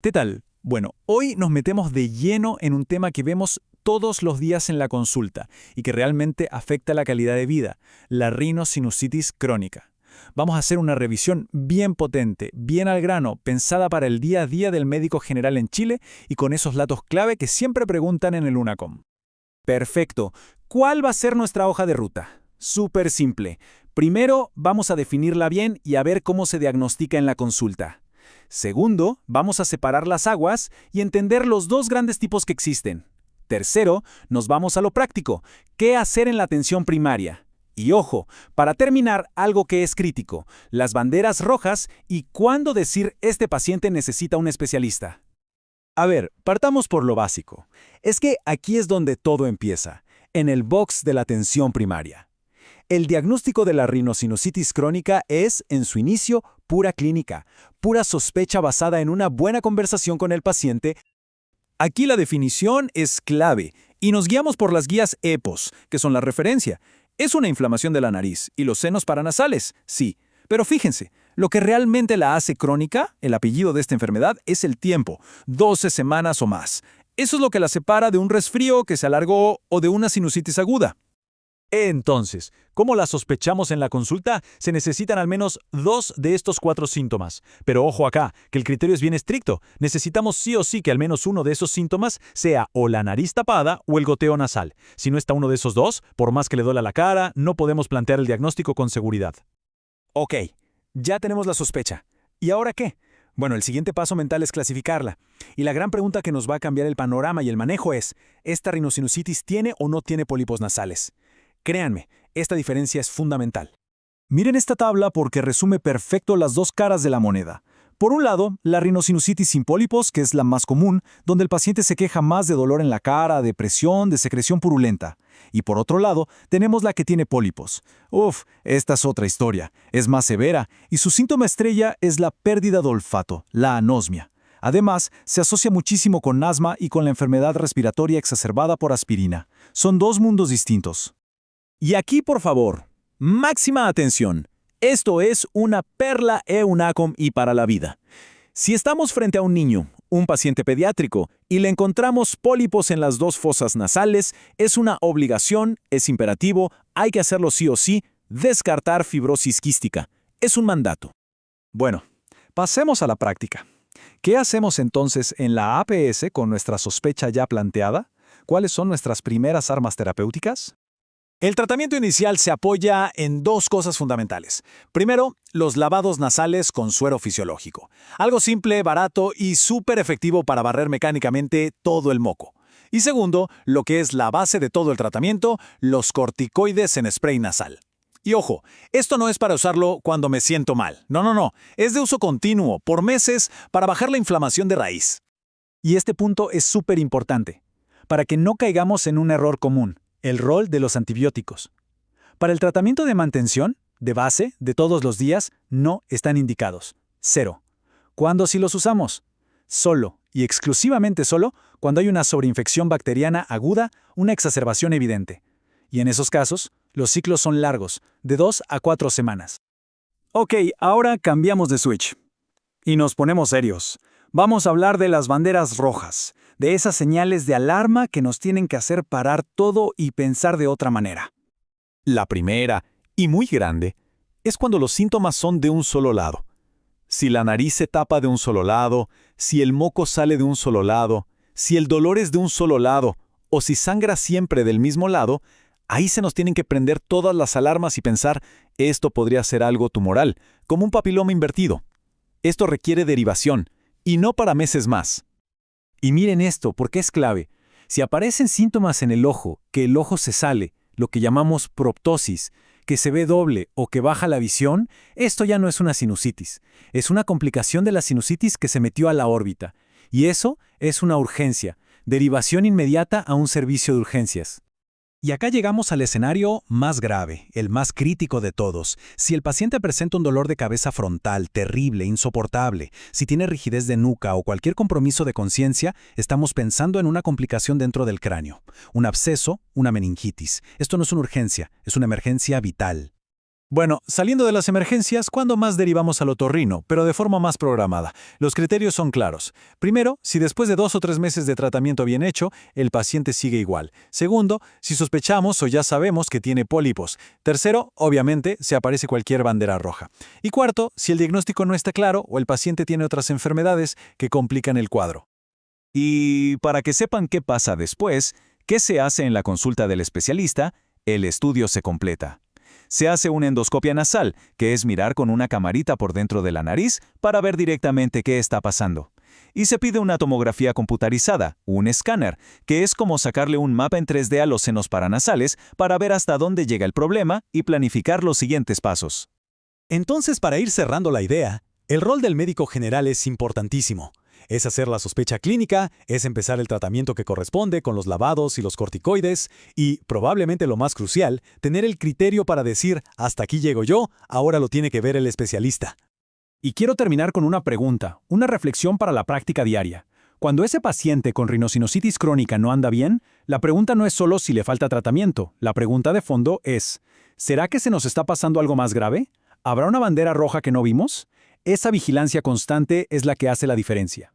¿Qué tal? Bueno, hoy nos metemos de lleno en un tema que vemos todos los días en la consulta y que realmente afecta la calidad de vida, la rinosinusitis crónica. Vamos a hacer una revisión bien potente, bien al grano, pensada para el día a día del médico general en Chile y con esos datos clave que siempre preguntan en el UNACOM. Perfecto. ¿Cuál va a ser nuestra hoja de ruta? Súper simple. Primero, vamos a definirla bien y a ver cómo se diagnostica en la consulta. Segundo, vamos a separar las aguas y entender los dos grandes tipos que existen. Tercero, nos vamos a lo práctico. ¿Qué hacer en la atención primaria? Y ojo, para terminar, algo que es crítico, las banderas rojas y cuándo decir este paciente necesita un especialista. A ver, partamos por lo básico. Es que aquí es donde todo empieza, en el box de la atención primaria. El diagnóstico de la rinosinusitis crónica es, en su inicio, pura clínica, pura sospecha basada en una buena conversación con el paciente. Aquí la definición es clave y nos guiamos por las guías EPOS, que son la referencia. Es una inflamación de la nariz y los senos paranasales, sí. Pero fíjense, lo que realmente la hace crónica, el apellido de esta enfermedad, es el tiempo, 12 semanas o más. Eso es lo que la separa de un resfrío que se alargó o de una sinusitis aguda. Entonces, ¿cómo la sospechamos en la consulta? Se necesitan al menos 2 de estos 4 síntomas. Pero ojo acá, que el criterio es bien estricto. Necesitamos sí o sí que al menos uno de esos síntomas sea o la nariz tapada o el goteo nasal. Si no está uno de esos dos, por más que le duela la cara, no podemos plantear el diagnóstico con seguridad. Ok, ya tenemos la sospecha. ¿Y ahora qué? Bueno, el siguiente paso mental es clasificarla. Y la gran pregunta que nos va a cambiar el panorama y el manejo es, ¿esta rinosinusitis tiene o no tiene pólipos nasales? Créanme, esta diferencia es fundamental. Miren esta tabla porque resume perfecto las dos caras de la moneda. Por un lado, la rinosinusitis sin pólipos, que es la más común, donde el paciente se queja más de dolor en la cara, de presión, de secreción purulenta. Y por otro lado, tenemos la que tiene pólipos. Esta es otra historia, es más severa, y su síntoma estrella es la pérdida de olfato, la anosmia. Además, se asocia muchísimo con asma y con la enfermedad respiratoria exacerbada por aspirina. Son dos mundos distintos. Y aquí, por favor, máxima atención. Esto es una perla UNACOM y para la vida. Si estamos frente a un niño, un paciente pediátrico, y le encontramos pólipos en las dos fosas nasales, es una obligación, es imperativo, hay que hacerlo sí o sí, descartar fibrosis quística. Es un mandato. Bueno, pasemos a la práctica. ¿Qué hacemos entonces en la APS con nuestra sospecha ya planteada? ¿Cuáles son nuestras primeras armas terapéuticas? El tratamiento inicial se apoya en dos cosas fundamentales. Primero, los lavados nasales con suero fisiológico. Algo simple, barato y súper efectivo para barrer mecánicamente todo el moco. Y segundo, lo que es la base de todo el tratamiento, los corticoides en spray nasal. Y ojo, esto no es para usarlo cuando me siento mal. No. Es de uso continuo, por meses, para bajar la inflamación de raíz. Y este punto es súper importante, para que no caigamos en un error común. El rol de los antibióticos. Para el tratamiento de mantención, de base, de todos los días, no están indicados. 0. ¿Cuándo sí los usamos? Solo y exclusivamente solo cuando hay una sobreinfección bacteriana aguda, una exacerbación evidente. Y en esos casos, los ciclos son largos, de 2 a 4 semanas. Ok, ahora cambiamos de switch. Y nos ponemos serios. Vamos a hablar de las banderas rojas, de esas señales de alarma que nos tienen que hacer parar todo y pensar de otra manera. La primera, y muy grande, es cuando los síntomas son de un solo lado. Si la nariz se tapa de un solo lado, si el moco sale de un solo lado, si el dolor es de un solo lado, o si sangra siempre del mismo lado, ahí se nos tienen que prender todas las alarmas y pensar, esto podría ser algo tumoral, como un papiloma invertido. Esto requiere derivación, y no para meses más. Y miren esto, porque es clave. Si aparecen síntomas en el ojo, que el ojo se sale, lo que llamamos proptosis, que se ve doble o que baja la visión, esto ya no es una sinusitis. Es una complicación de la sinusitis que se metió a la órbita. Y eso es una urgencia, derivación inmediata a un servicio de urgencias. Y acá llegamos al escenario más grave, el más crítico de todos. Si el paciente presenta un dolor de cabeza frontal terrible, insoportable, si tiene rigidez de nuca o cualquier compromiso de conciencia, estamos pensando en una complicación dentro del cráneo. Un absceso, una meningitis. Esto no es una urgencia, es una emergencia vital. Bueno, saliendo de las emergencias, ¿cuándo más derivamos al otorrino, pero de forma más programada? Los criterios son claros. Primero, si después de 2 o 3 meses de tratamiento bien hecho, el paciente sigue igual. Segundo, si sospechamos o ya sabemos que tiene pólipos. Tercero, obviamente, si aparece cualquier bandera roja. Y cuarto, si el diagnóstico no está claro o el paciente tiene otras enfermedades que complican el cuadro. Y para que sepan qué pasa después, qué se hace en la consulta del especialista, el estudio se completa. Se hace una endoscopia nasal, que es mirar con una camarita por dentro de la nariz para ver directamente qué está pasando. Y se pide una tomografía computarizada, un escáner, que es como sacarle un mapa en 3D a los senos paranasales para ver hasta dónde llega el problema y planificar los siguientes pasos. Entonces, para ir cerrando la idea, el rol del médico general es importantísimo. Es hacer la sospecha clínica, es empezar el tratamiento que corresponde con los lavados y los corticoides y, probablemente lo más crucial, tener el criterio para decir, hasta aquí llego yo, ahora lo tiene que ver el especialista. Y quiero terminar con una pregunta, una reflexión para la práctica diaria. Cuando ese paciente con rinosinusitis crónica no anda bien, la pregunta no es solo si le falta tratamiento, la pregunta de fondo es, ¿será que se nos está pasando algo más grave? ¿Habrá una bandera roja que no vimos? Esa vigilancia constante es la que hace la diferencia.